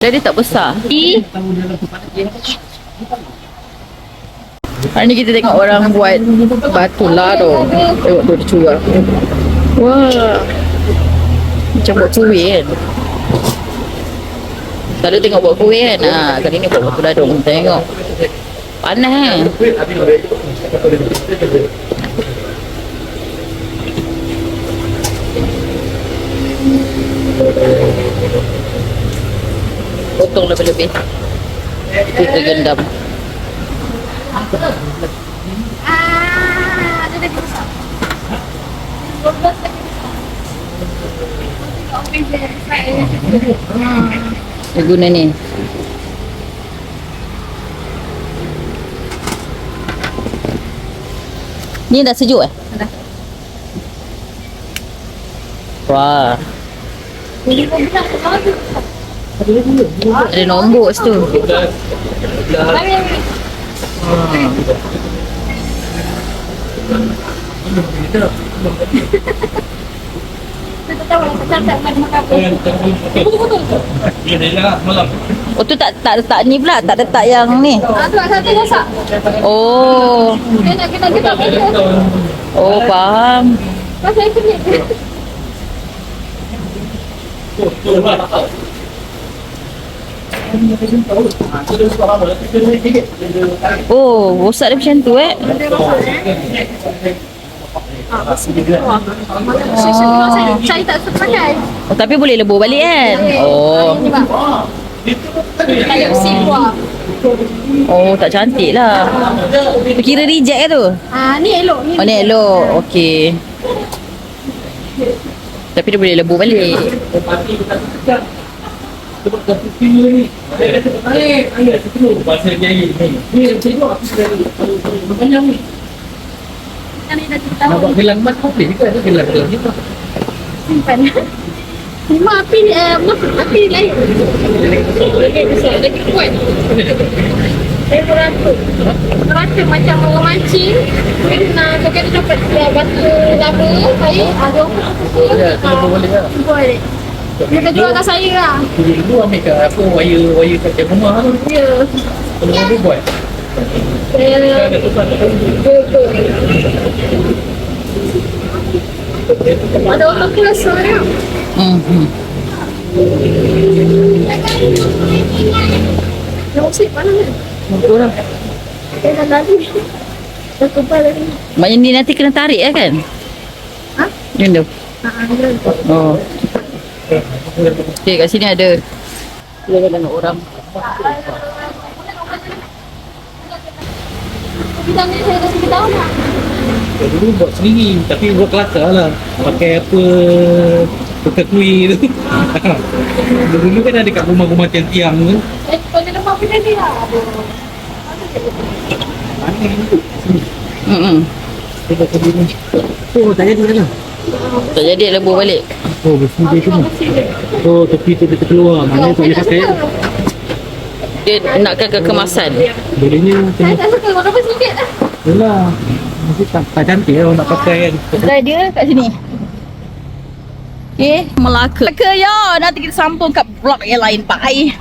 Jadi tak besar. Hari ni kita tengok orang buat batu lado. Tengok tu dia curah. Wah. Macam buat kuih kan. Selalu tengok buat kuih kan. Kali ni buat batu lado. Tengok. Panas kan. Potong lebih-lebih. Kita gendam. Ada lagi besar. 12 lagi besar. Dia guna ni. Ni dah sejuk eh? Dah. Wah. Ada nombor situ. Oh tu tak ni pula, tak letak yang ni. Tu satu masak. Oh. Kena kita. Oh faham. Pasal itu ni. Oh, rosak dia macam tu eh. Saya tak suka pakai. Oh, tapi boleh lebur balik kan? Oh. Tak ada usi buah. Oh, tak cantik lah. Tu kira reject ke tu? Ni elok. Oh, ni elok. Okey. Tapi dia boleh lebur balik. Kan ni dah cerita. Nak buat gelang emas boleh juga ada gelang-gelang ni tak? Simpan. Lima api ni, api lain. Lagi besar, lagi kuat. Saya berasa macam orang mancing. Kena kita dapat batu laba, air, ada orang. Ya, kita boleh lah. Boleh. Dia dah jual kat saya lah. Dulu ambil kat apa, wire kat rumah tu. Ya. Kalau orang buat. Saya Ada tukar tak tahu. ada orang kuasa dia. Yang usik mana ni? Betul lah. Dia dah lari. Dah kebal lagi. Maknanya ni nanti kena tarik lah kan? Ha? Ni tu. Ada. Oh. Okay, kat sini ada. Kita tengok orang. Kita ni saya dah 3 tahun lah. Dulu buat sendiri, tapi buat kelakar lah. Pakai apa, tukar kuih tu. Dulu kan ada kat rumah-rumah tiang-tiang tu. Kalau dia lepas punya ni lah. Mana yang tu? Dia dah kerja ni. Oh, tak jadi lah. Tak jadi lebur balik. Oh, bersih dia semua. Oh, tepi tu dia terkeluar. Mana tak boleh pakai. Dia nakkan kekemasan. Bolehnya Saya kena. tak suka warna sikit lah. Yelah. Mesti tak cantik lah orang nak pakai kan. Kedai dia kat sini. Okay, Melaka. Melaka ya. Nanti kita sambung kat vlog yang lain. Bye.